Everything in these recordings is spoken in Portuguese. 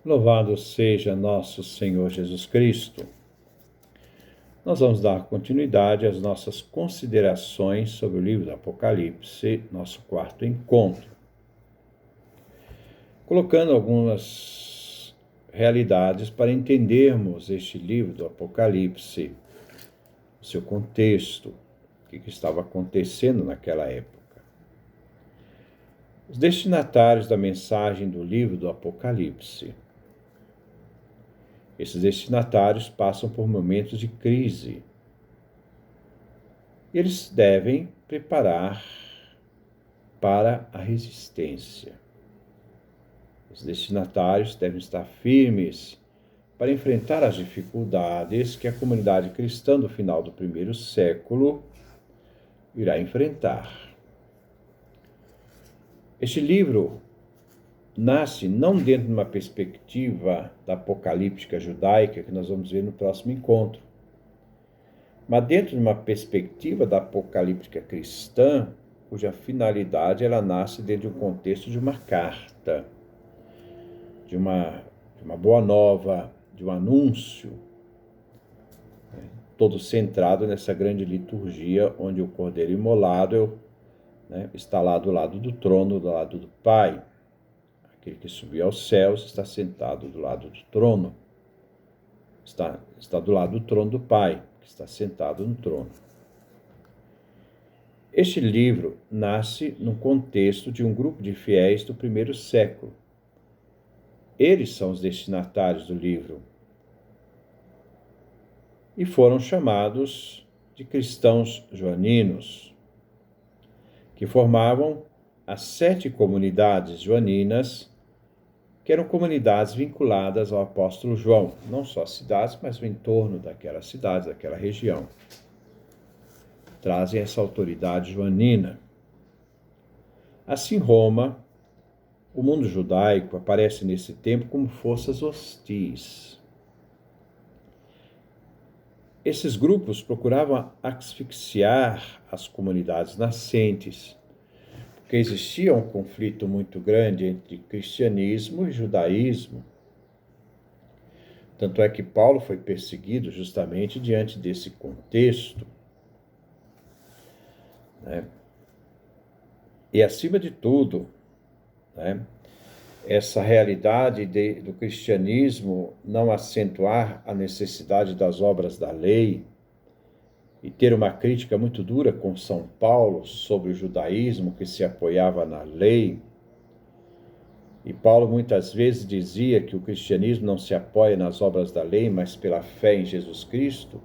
Louvado seja nosso Senhor Jesus Cristo. Nós vamos dar continuidade às nossas considerações sobre o livro do Apocalipse, nosso quarto encontro, colocando algumas realidades para entendermos este livro do Apocalipse, o seu contexto, o que estava acontecendo naquela época. Os destinatários da mensagem do livro do Apocalipse. Esses destinatários passam por momentos de crise. Eles devem preparar para a resistência. Os destinatários devem estar firmes para enfrentar as dificuldades que a comunidade cristã do final do primeiro século irá enfrentar. Este livro nasce não dentro de uma perspectiva da apocalíptica judaica, que nós vamos ver no próximo encontro, mas dentro de uma perspectiva da apocalíptica cristã, cuja finalidade ela nasce dentro de um contexto de uma carta, de uma boa nova, de um anúncio, todo centrado nessa grande liturgia onde o Cordeiro imolado está lá do lado do trono, do lado do Pai. Aquele que subiu aos céus está sentado do lado do trono. Está do lado do trono do Pai, que está sentado no trono. Este livro nasce no contexto de um grupo de fiéis do primeiro século. Eles são os destinatários do livro e foram chamados de cristãos joaninos, que formavam as 7 comunidades joaninas, que eram comunidades vinculadas ao apóstolo João, não só cidades, mas o entorno daquelas cidades, daquela região. Trazem essa autoridade joanina. Assim, Roma, o mundo judaico, aparece nesse tempo como forças hostis. Esses grupos procuravam asfixiar as comunidades nascentes, porque existia um conflito muito grande entre cristianismo e judaísmo. Tanto é que Paulo foi perseguido justamente diante desse contexto. E, acima de tudo, essa realidade do cristianismo não acentuar a necessidade das obras da lei, e ter uma crítica muito dura com São Paulo sobre o judaísmo que se apoiava na lei. E Paulo muitas vezes dizia que o cristianismo não se apoia nas obras da lei, mas pela fé em Jesus Cristo,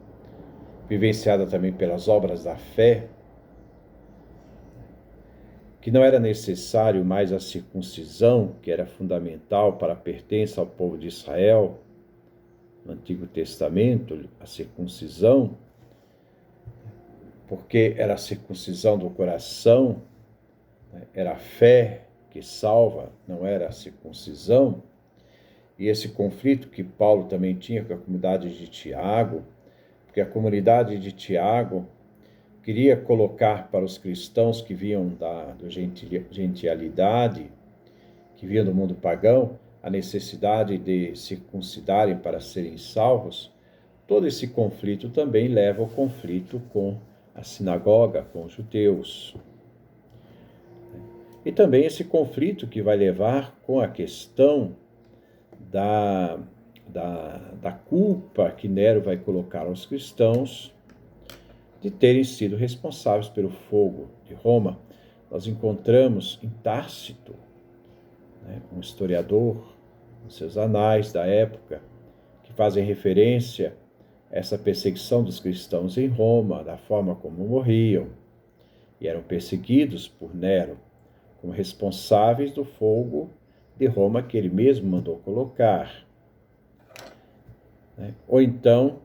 vivenciada também pelas obras da fé, que não era necessário mais a circuncisão, que era fundamental para a pertença ao povo de Israel, no Antigo Testamento, a circuncisão, porque era a circuncisão do coração, era a fé que salva, não era a circuncisão. E esse conflito que Paulo também tinha com a comunidade de Tiago, porque a comunidade de Tiago queria colocar para os cristãos que vinham da gentialidade, que vinham do mundo pagão, a necessidade de circuncidarem para serem salvos. Todo esse conflito também leva ao conflito com a sinagoga, com os judeus. E também esse conflito que vai levar com a questão da culpa que Nero vai colocar aos cristãos de terem sido responsáveis pelo fogo de Roma. Nós encontramos em Tácito, um historiador, nos seus anais da época, que fazem referência essa perseguição dos cristãos em Roma, da forma como morriam, e eram perseguidos por Nero, como responsáveis do fogo de Roma que ele mesmo mandou colocar. Ou então,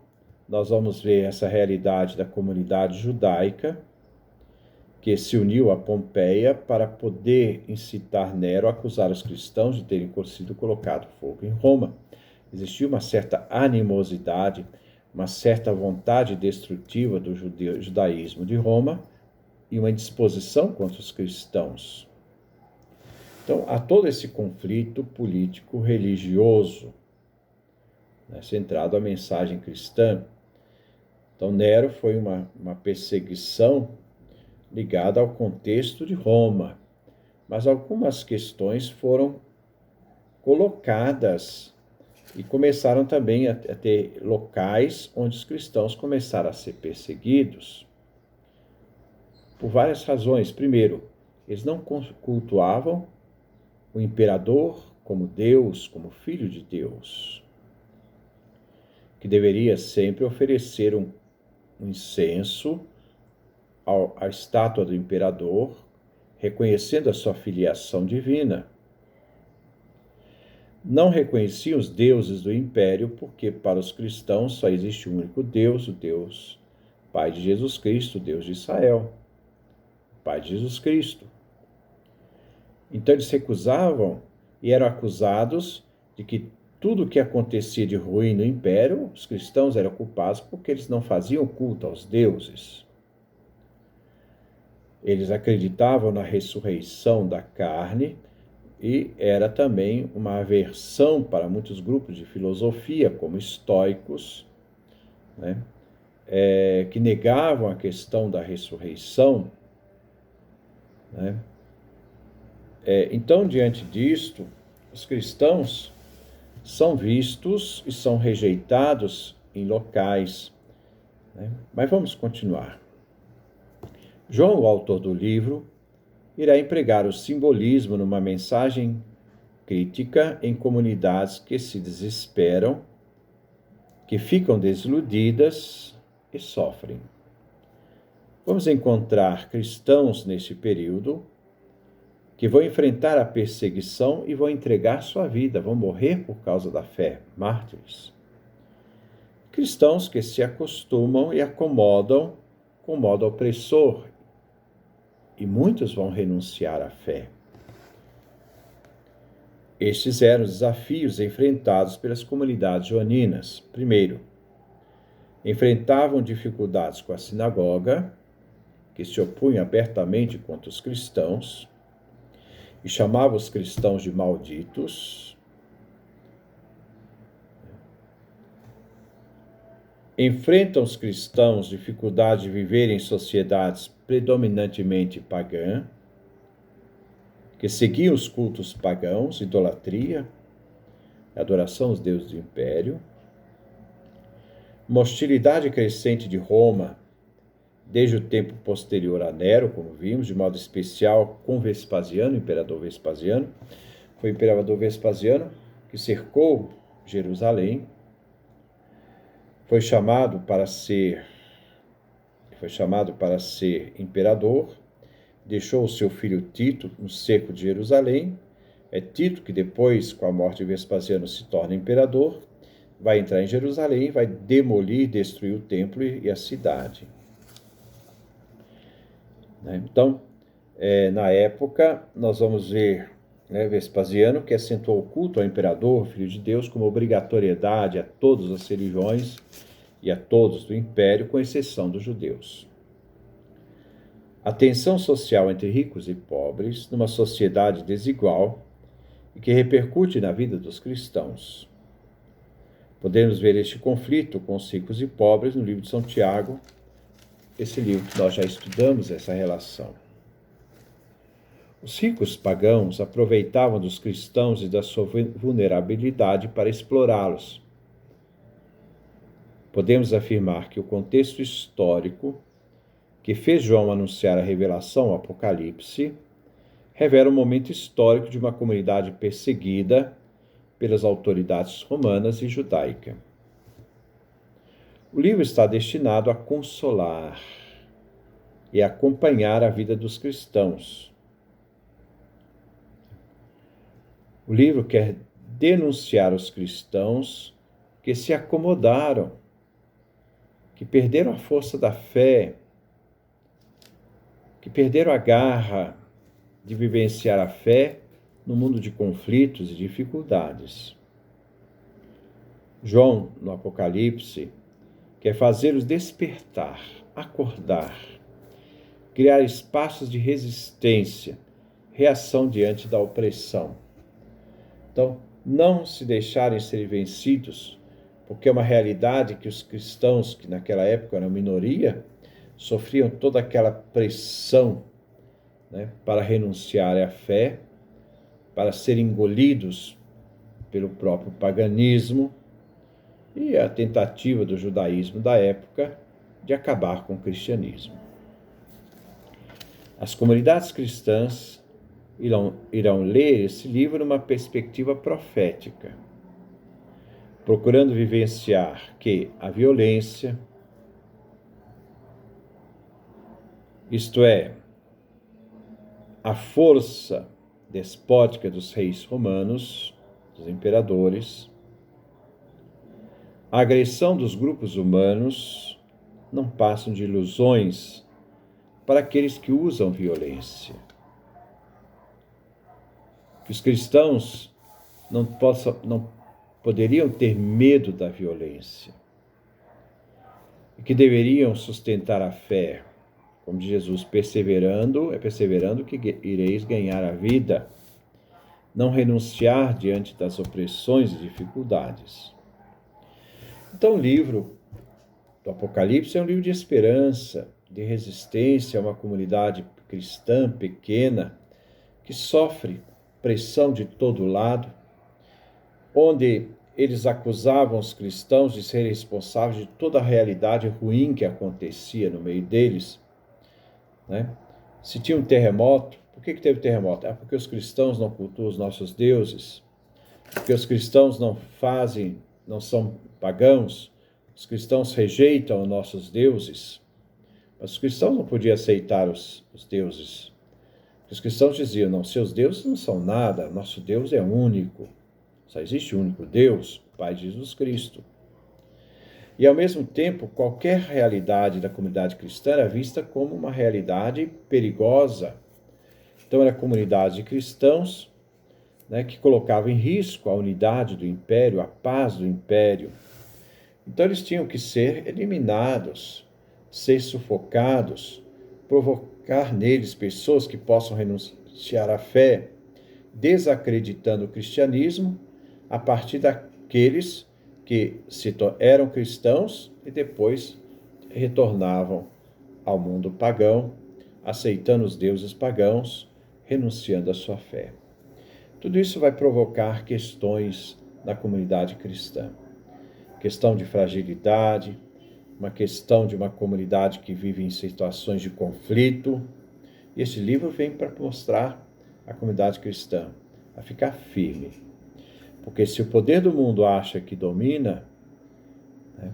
nós vamos ver essa realidade da comunidade judaica, que se uniu a Pompeia para poder incitar Nero a acusar os cristãos de terem sido colocado fogo em Roma. Existia uma certa animosidade, uma certa vontade destrutiva do judaísmo de Roma e uma indisposição contra os cristãos. Então, há todo esse conflito político-religioso, né, centrado à mensagem cristã. Então, Nero foi uma perseguição ligada ao contexto de Roma, mas algumas questões foram colocadas e começaram também a ter locais onde os cristãos começaram a ser perseguidos por várias razões. Primeiro, eles não cultuavam o imperador como Deus, como Filho de Deus, que deveria sempre oferecer um incenso à estátua do imperador, reconhecendo a sua filiação divina. Não reconheciam os deuses do império, porque para os cristãos só existe um único Deus, o Deus Pai de Jesus Cristo, o Deus de Israel, Pai de Jesus Cristo. Então eles recusavam e eram acusados de que tudo o que acontecia de ruim no império, os cristãos eram culpados porque eles não faziam culto aos deuses. Eles acreditavam na ressurreição da carne e era também uma aversão para muitos grupos de filosofia, como estoicos, né, que negavam a questão da ressurreição, né. Então, diante disto, os cristãos são vistos e são rejeitados em locais, né? Mas vamos continuar. João, o autor do livro, irá empregar o simbolismo numa mensagem crítica em comunidades que se desesperam, que ficam desiludidas e sofrem. Vamos encontrar cristãos neste período que vão enfrentar a perseguição e vão entregar sua vida, vão morrer por causa da fé, mártires. Cristãos que se acostumam e acomodam com o modo opressor, e muitos vão renunciar à fé. Estes eram os desafios enfrentados pelas comunidades joaninas. Primeiro, enfrentavam dificuldades com a sinagoga, que se opunha abertamente contra os cristãos, e chamava os cristãos de malditos. Enfrentam os cristãos dificuldade de viver em sociedades predominantemente pagãs, que seguiam os cultos pagãos, idolatria, adoração aos deuses do império. Uma hostilidade crescente de Roma, desde o tempo posterior a Nero, como vimos, de modo especial com Vespasiano, imperador Vespasiano. Foi o imperador Vespasiano que cercou Jerusalém, foi chamado para ser imperador, deixou o seu filho Tito no cerco de Jerusalém. É Tito que depois, com a morte de Vespasiano, se torna imperador, vai entrar em Jerusalém, vai demolir, destruir o templo e a cidade. Então, na época, nós vamos ver Vespasiano, que acentuou o culto ao imperador, filho de Deus, como obrigatoriedade a todas as religiões e a todos do império, com exceção dos judeus. A tensão social entre ricos e pobres, numa sociedade desigual e que repercute na vida dos cristãos. Podemos ver este conflito com os ricos e pobres no livro de São Tiago, esse livro que nós já estudamos, essa relação. Os ricos pagãos aproveitavam dos cristãos e da sua vulnerabilidade para explorá-los. Podemos afirmar que o contexto histórico que fez João anunciar a revelação ao Apocalipse revela um momento histórico de uma comunidade perseguida pelas autoridades romanas e judaica. O livro está destinado a consolar e acompanhar a vida dos cristãos. O livro quer denunciar os cristãos que se acomodaram, que perderam a força da fé, que perderam a garra de vivenciar a fé no mundo de conflitos e dificuldades. João, no Apocalipse, quer fazê-los despertar, acordar, criar espaços de resistência, reação diante da opressão. Então, não se deixarem ser vencidos, porque é uma realidade que os cristãos, que naquela época eram minoria, sofriam toda aquela pressão, né, para renunciar à fé, para serem engolidos pelo próprio paganismo e a tentativa do judaísmo da época de acabar com o cristianismo. As comunidades cristãs irão ler esse livro numa perspectiva profética, procurando vivenciar que a violência, isto é, a força despótica dos reis romanos, dos imperadores, a agressão dos grupos humanos não passam de ilusões para aqueles que usam violência. Que os cristãos não poderiam ter medo da violência e que deveriam sustentar a fé, como diz Jesus, perseverando que ireis ganhar a vida, não renunciar diante das opressões e dificuldades. Então, o livro do Apocalipse é um livro de esperança, de resistência a uma comunidade cristã pequena que sofre pressão de todo lado, onde eles acusavam os cristãos de serem responsáveis de toda a realidade ruim que acontecia no meio deles, né? Se tinha um terremoto, por que teve terremoto? Porque os cristãos não cultuam os nossos deuses, porque os cristãos não são pagãos, os cristãos rejeitam os nossos deuses. Mas os cristãos não podiam aceitar os deuses. Os cristãos diziam, não, seus deuses não são nada, nosso Deus é único. Só existe um único Deus, o Pai de Jesus Cristo. E, ao mesmo tempo, qualquer realidade da comunidade cristã era vista como uma realidade perigosa. Então, era a comunidade de cristãos, né, que colocava em risco a unidade do império, a paz do império. Então, eles tinham que ser eliminados, ser sufocados, provocar neles pessoas que possam renunciar à fé, desacreditando o cristianismo a partir daqueles que eram cristãos e depois retornavam ao mundo pagão, aceitando os deuses pagãos, renunciando à sua fé. Tudo isso vai provocar questões na comunidade cristã. Questão de fragilidade, uma questão de uma comunidade que vive em situações de conflito. E esse livro vem para mostrar à comunidade cristã a ficar firme. Porque se o poder do mundo acha que domina, né,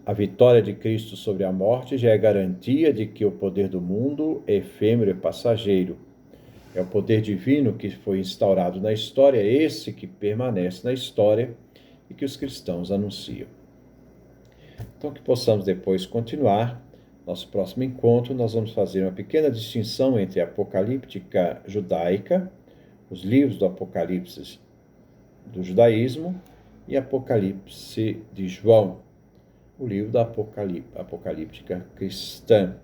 a vitória de Cristo sobre a morte já é garantia de que o poder do mundo é efêmero e passageiro. É o poder divino que foi instaurado na história, esse que permanece na história e que os cristãos anunciam. Então, que possamos depois continuar. Nosso próximo encontro, nós vamos fazer uma pequena distinção entre a apocalíptica judaica, os livros do Apocalipse do judaísmo, e Apocalipse de João, o livro da apocalíptica cristã.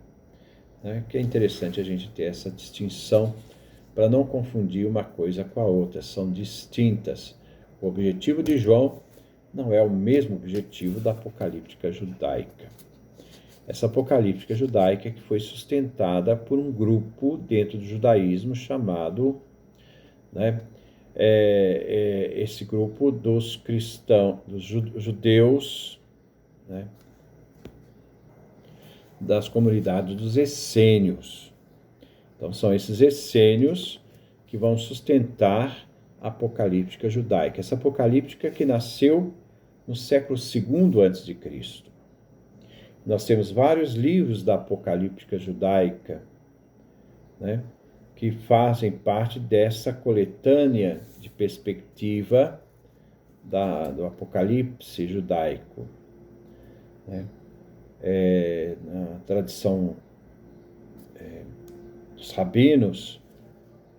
Né? Que é interessante a gente ter essa distinção para não confundir uma coisa com a outra, são distintas. O objetivo de João não é o mesmo objetivo da apocalíptica judaica. Essa apocalíptica judaica que foi sustentada por um grupo dentro do judaísmo chamado, né, esse grupo dos cristãos, dos judeus, né, das comunidades dos essênios. Então, são esses essênios que vão sustentar a apocalíptica judaica. Essa apocalíptica que nasceu no século II a.C. Nós temos vários livros da apocalíptica judaica, né, que fazem parte dessa coletânea de perspectiva do apocalipse judaico. Né? Na tradição dos rabinos,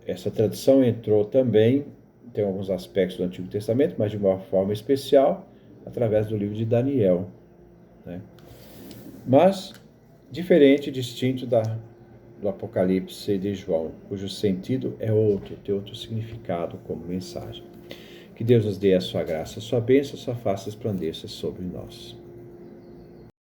essa tradição entrou também, tem alguns aspectos do Antigo Testamento, mas de uma forma especial, através do livro de Daniel. Né? Mas, diferente, distinto do Apocalipse de João, cujo sentido é outro, tem outro significado como mensagem. Que Deus nos dê a sua graça, a sua bênção, a sua face resplandeça sobre nós.